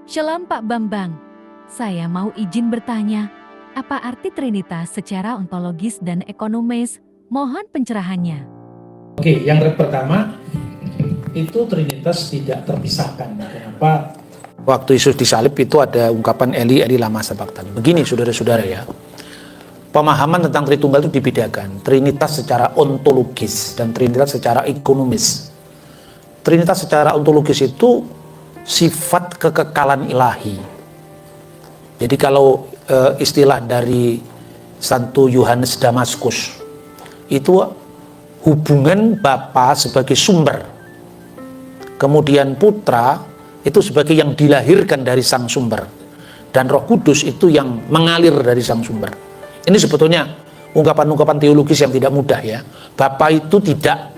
Shalom Pak Bambang, saya mau izin bertanya, apa arti Trinitas secara ontologis dan ekonomis? Mohon pencerahannya. Oke, yang pertama itu Trinitas tidak terpisahkan. Kenapa? Waktu Yesus disalib itu ada ungkapan Eli, Eli lama sabachthani. Begini saudara-saudara ya, pemahaman tentang Tritunggal itu dibedakan. Trinitas secara ontologis dan Trinitas secara ekonomis. Trinitas secara ontologis itu sifat kekekalan ilahi. Jadi kalau istilah dari Santo Yohanes Damaskus itu hubungan Bapa sebagai sumber, kemudian Putra itu sebagai yang dilahirkan dari sang sumber, dan Roh Kudus itu yang mengalir dari sang sumber. Ini sebetulnya ungkapan-ungkapan teologis yang tidak mudah ya. Bapa itu tidak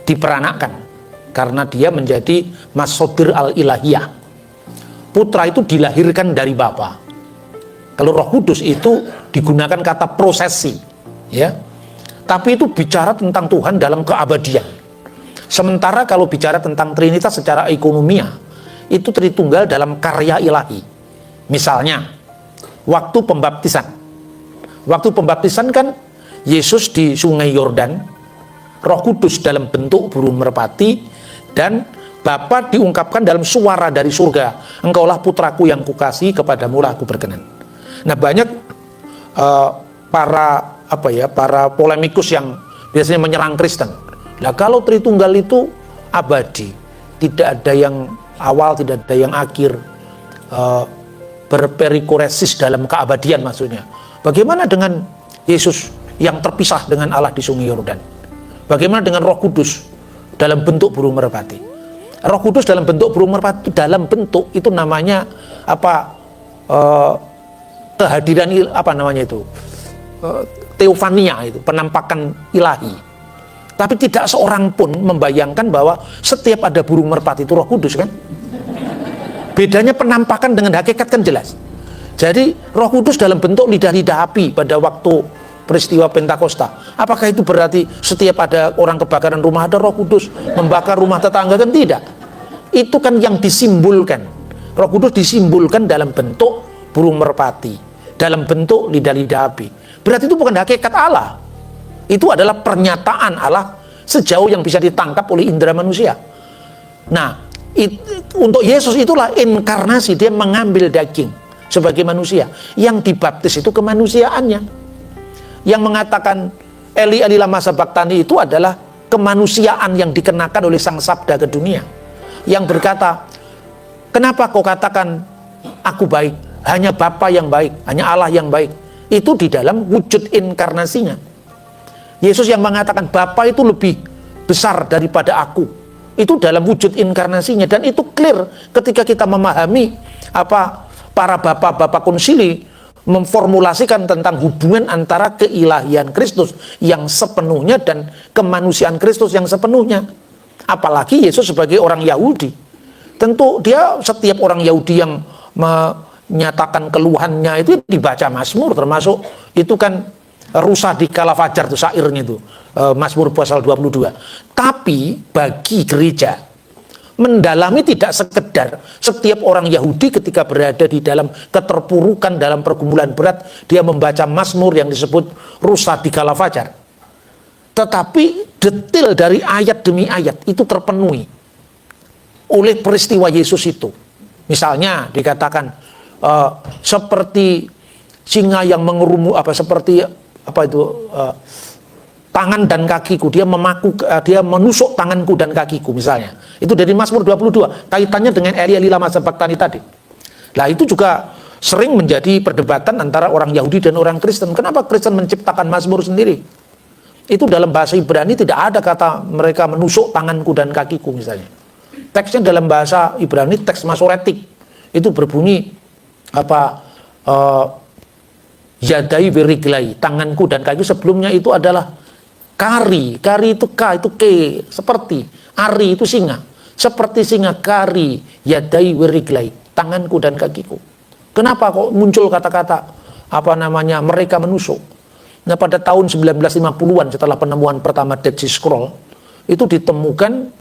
diperanakkan karena dia menjadi masodir al-ilahiyah. Putra itu dilahirkan dari Bapa. Kalau Roh Kudus itu digunakan kata prosesi, ya. Tapi itu bicara tentang Tuhan dalam keabadian. Sementara kalau bicara tentang Trinitas secara ekonomia, itu Tritunggal dalam karya ilahi. Misalnya, waktu pembaptisan. Waktu pembaptisan kan Yesus di Sungai Yordan, Roh Kudus dalam bentuk burung merpati, dan Bapa diungkapkan dalam suara dari surga, engkaulah putraku yang kukasihi, kepadamulah aku berkenan. Nah, banyak para polemikus yang biasanya menyerang Kristen. Nah, kalau Tritunggal itu abadi, tidak ada yang awal, tidak ada yang akhir, berperikoresis dalam keabadian maksudnya. Bagaimana dengan Yesus yang terpisah dengan Allah di Sungai Yordan? Bagaimana dengan Roh Kudus dalam bentuk burung merpati? Roh Kudus dalam bentuk burung merpati, dalam bentuk itu namanya kehadiran teofania, itu penampakan ilahi. Tapi tidak seorang pun membayangkan bahwa setiap ada burung merpati itu Roh Kudus kan? Bedanya penampakan dengan hakikat kan jelas. Jadi Roh Kudus dalam bentuk lidah-lidah api pada waktu peristiwa Pentakosta. Apakah itu berarti setiap ada orang kebakaran rumah ada Roh Kudus membakar rumah tetangga? Kan tidak. Itu kan yang disimbolkan. Roh Kudus disimbolkan dalam bentuk burung merpati, dalam bentuk lidah-lidah api. Berarti itu bukan hakikat Allah. Itu adalah pernyataan Allah sejauh yang bisa ditangkap oleh indera manusia. Nah, untuk Yesus itulah inkarnasi, dia mengambil daging sebagai manusia. Yang dibaptis itu kemanusiaannya. Yang mengatakan Eli Eli lama sabachthani itu adalah kemanusiaan yang dikenakan oleh sang sabda ke dunia. Yang berkata, kenapa kau katakan aku baik? Hanya Bapa yang baik, hanya Allah yang baik. Itu di dalam wujud inkarnasinya. Yesus yang mengatakan Bapa itu lebih besar daripada aku. Itu dalam wujud inkarnasinya. Dan itu clear ketika kita memahami apa para bapak-bapak konsili memformulasikan tentang hubungan antara keilahian Kristus yang sepenuhnya dan kemanusiaan Kristus yang sepenuhnya. Apalagi Yesus sebagai orang Yahudi. Tentu dia, setiap orang Yahudi yang menyatakan keluhannya itu dibaca Mazmur, termasuk itu kan rusa di kala fajar itu syairnya itu, Mazmur pasal 22. Tapi bagi gereja mendalami tidak sekedar setiap orang Yahudi ketika berada di dalam keterpurukan, dalam pergumulan berat, dia membaca Mazmur yang disebut rusa di kala fajar. Tetapi detail dari ayat demi ayat itu terpenuhi oleh peristiwa Yesus itu. Misalnya dikatakan seperti singa yang tangan dan kakiku, dia menusuk tanganku dan kakiku misalnya. Itu dari Mazmur 22, kaitannya dengan Eli Eli lama sabachthani tadi. Nah, itu juga sering menjadi perdebatan antara orang Yahudi dan orang Kristen. Kenapa Kristen menciptakan Mazmur sendiri? Itu dalam bahasa Ibrani tidak ada kata mereka menusuk tanganku dan kakiku misalnya. Teksnya dalam bahasa Ibrani teks masoretik. Itu berbunyi yadai weriglai, tanganku dan kakiku. Sebelumnya itu adalah kari itu K, itu K, seperti ari itu singa, seperti singa, kari yadai weriglai, tanganku dan kakiku. Kenapa kok muncul kata-kata mereka menusuk? Nah, pada tahun 1950-an setelah penemuan pertama Dead Sea Scroll, itu ditemukan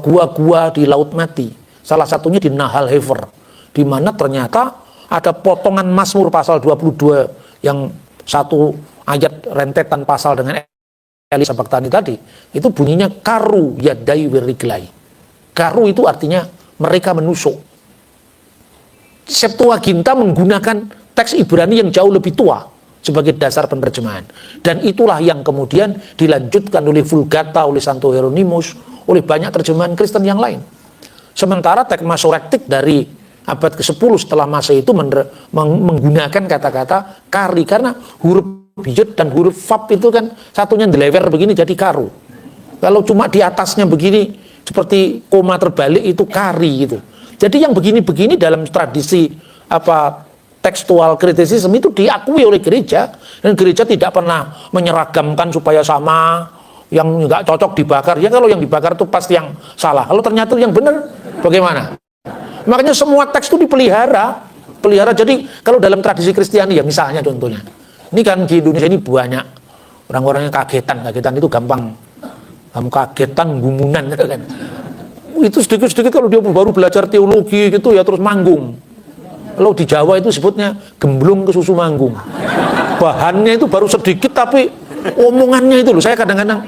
gua-gua di Laut Mati. Salah satunya di Nahal Hefer. di mana ternyata ada potongan Mazmur pasal 22 yang satu ayat rentetan pasal dengan Elisa Baktani tadi, itu bunyinya karu yadai wiriglai. Karu itu artinya mereka menusuk. Septuaginta menggunakan teks Ibrani yang jauh lebih tua sebagai dasar penerjemahan. Dan itulah yang kemudian dilanjutkan oleh Vulgata, oleh Santo Hieronymus, oleh banyak terjemahan Kristen yang lain. Sementara teks Masoretik dari abad ke-10 setelah Masehi itu menggunakan kata-kata kari, karena huruf biyut dan huruf fab itu kan satunya delewer begini jadi karu. Kalau cuma di atasnya begini seperti koma terbalik itu kari gitu. Jadi yang begini-begini dalam tradisi tekstual kritisisme itu diakui oleh gereja, dan gereja tidak pernah menyeragamkan supaya sama, yang nggak cocok dibakar. Ya kalau yang dibakar itu pasti yang salah. Kalau ternyata yang benar bagaimana? Makanya semua teks itu dipelihara. Jadi kalau dalam tradisi Kristiani ya misalnya contohnya, ini kan di Indonesia ini banyak orang-orang yang kagetan itu gampang kagetan, gumunan gitu kan. Itu sedikit-sedikit kalau dia baru belajar teologi gitu ya terus manggung. Kalau di Jawa itu sebutnya gemblung ke susu manggung. Bahannya itu baru sedikit tapi omongannya itu loh, saya kadang-kadang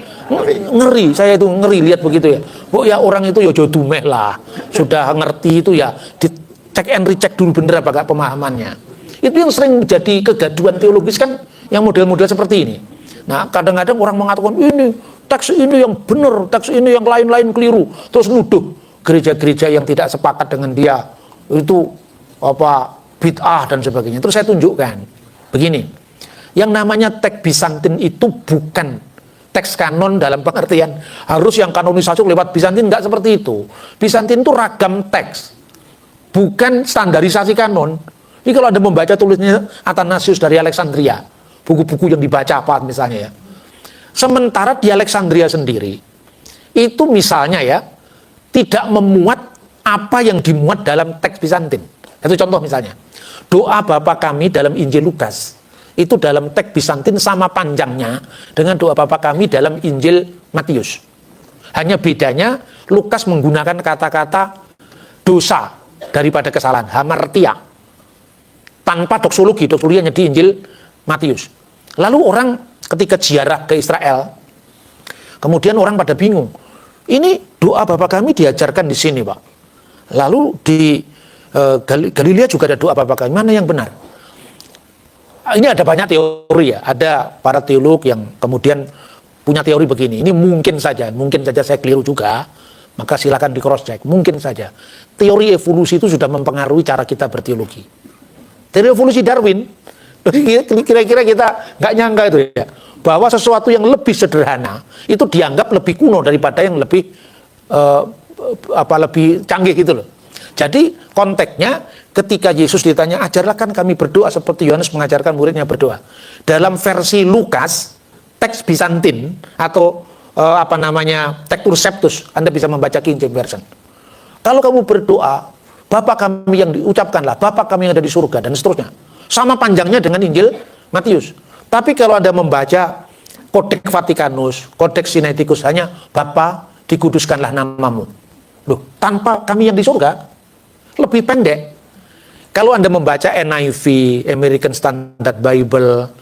ngeri, saya itu ngeri lihat begitu ya. Oh ya orang itu ya jodumeh lah, sudah ngerti itu ya, dicek and recheck dulu bener apa gak pemahamannya. Itu yang sering jadi kegaduhan teologis kan, yang model-model seperti ini. Nah kadang-kadang orang mengatakan ini teks ini yang benar, teks ini yang lain-lain keliru, terus nuduh gereja-gereja yang tidak sepakat dengan dia itu bid'ah dan sebagainya. Terus saya tunjukkan begini, yang namanya teks Bizantin itu bukan teks kanon dalam pengertian harus yang kanonisasi lewat Bizantin, enggak seperti itu. Bizantin itu ragam teks, bukan standarisasi kanon. Ini kalau Anda membaca tulisnya Athanasius dari Alexandria, buku-buku yang dibaca apa misalnya ya. Sementara di Alexandria sendiri, itu misalnya ya, tidak memuat apa yang dimuat dalam teks Bizantin. Itu contoh misalnya, doa Bapa kami dalam Injil Lukas, itu dalam teks Bizantin sama panjangnya dengan doa Bapa kami dalam Injil Matius. Hanya bedanya, Lukas menggunakan kata-kata dosa daripada kesalahan, hamartia, tanpa doksologi hanya di Injil Matius. Lalu orang ketika ziarah ke Israel, kemudian orang pada bingung. Ini doa Bapa kami diajarkan di sini, Pak. Lalu di Galilea juga ada doa Bapa kami. Mana yang benar? Ini ada banyak teori ya. Ada para teolog yang kemudian punya teori begini. Ini mungkin saja saya keliru juga. Maka silakan di cross check. Mungkin saja. Teori evolusi itu sudah mempengaruhi cara kita berteologi. Teori evolusi Darwin, kira-kira kita nggak nyangka itu ya, bahwa sesuatu yang lebih sederhana itu dianggap lebih kuno daripada yang lebih lebih canggih gitu loh. Jadi konteksnya ketika Yesus ditanya, ajarkan kami berdoa seperti Yohanes mengajarkan muridnya berdoa. Dalam versi Lukas, teks Bizantin atau Tectur Septus, Anda bisa membaca King James Version. Kalau kamu berdoa, Bapa kami yang diucapkanlah, Bapa kami yang ada di surga dan seterusnya. Sama panjangnya dengan Injil Matius. Tapi kalau Anda membaca Kodeks Vatikanus, Kodeks Sinaiticus, hanya Bapa dikuduskanlah namamu. Loh, tanpa kami yang di surga, lebih pendek. Kalau Anda membaca NIV, American Standard Bible,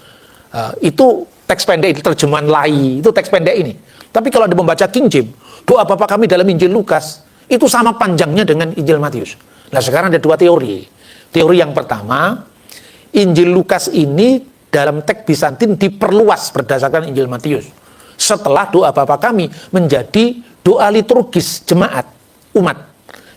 itu teks pendek, terjemahan lai, itu teks pendek ini. Tapi kalau Anda membaca King James, doa Bapa kami dalam Injil Lukas, itu sama panjangnya dengan Injil Matius. Nah sekarang ada dua teori. Teori yang pertama, Injil Lukas ini dalam teks Bizantin diperluas berdasarkan Injil Matius. Setelah doa Bapa kami menjadi doa liturgis jemaat, umat.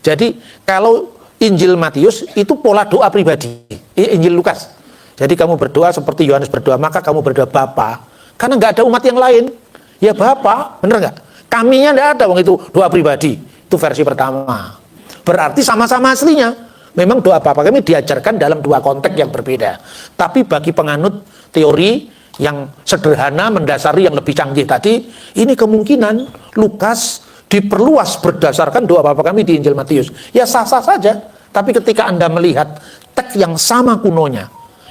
Jadi kalau Injil Matius itu pola doa pribadi, Injil Lukas. Jadi kamu berdoa seperti Yohanes berdoa, maka kamu berdoa Bapa. Karena nggak ada umat yang lain. Ya Bapa, bener nggak? Kaminya nggak ada, wong itu doa pribadi. Itu versi pertama. Berarti sama-sama aslinya. Memang doa Bapa kami diajarkan dalam dua konteks yang berbeda. Tapi bagi penganut teori yang sederhana mendasari yang lebih canggih tadi, ini kemungkinan Lukas diperluas berdasarkan doa Bapa kami di Injil Matius. Ya sah-sah saja. Tapi ketika Anda melihat teks yang sama kunonya,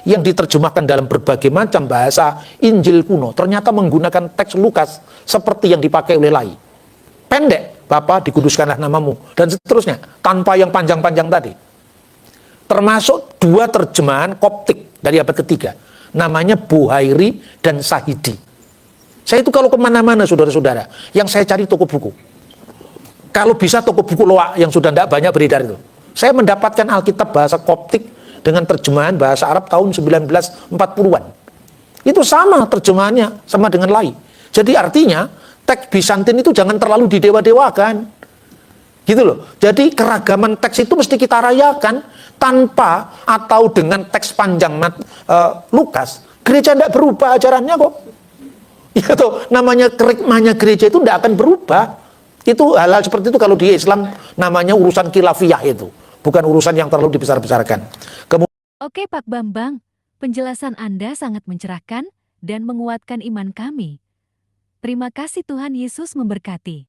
yang diterjemahkan dalam berbagai macam bahasa Injil kuno, ternyata menggunakan teks Lukas seperti yang dipakai oleh lai. Pendek, Bapa dikuduskanlah namamu, dan seterusnya, tanpa yang panjang-panjang tadi. termasuk dua terjemahan Koptik dari abad ketiga, namanya Buhairi dan Sahidi. Saya itu kalau kemana-mana saudara-saudara, yang saya cari toko buku. Kalau bisa toko buku loak yang sudah tidak banyak beredar itu. Saya mendapatkan Alkitab bahasa Koptik dengan terjemahan bahasa Arab tahun 1940-an. Itu sama terjemahannya, sama dengan Lai. Jadi artinya, teks Bizantin itu jangan terlalu didewa-dewakan. Gitu loh. Jadi keragaman teks itu mesti kita rayakan tanpa atau dengan teks panjang Lukas. Gereja tidak berubah ajarannya kok. Ya toh, namanya kerikmahnya gereja itu tidak akan berubah. Itu hal-hal seperti itu kalau di Islam namanya urusan khilafiyah itu. Bukan urusan yang terlalu dibesar-besarkan. Oke Pak Bambang, penjelasan Anda sangat mencerahkan dan menguatkan iman kami. Terima kasih, Tuhan Yesus memberkati.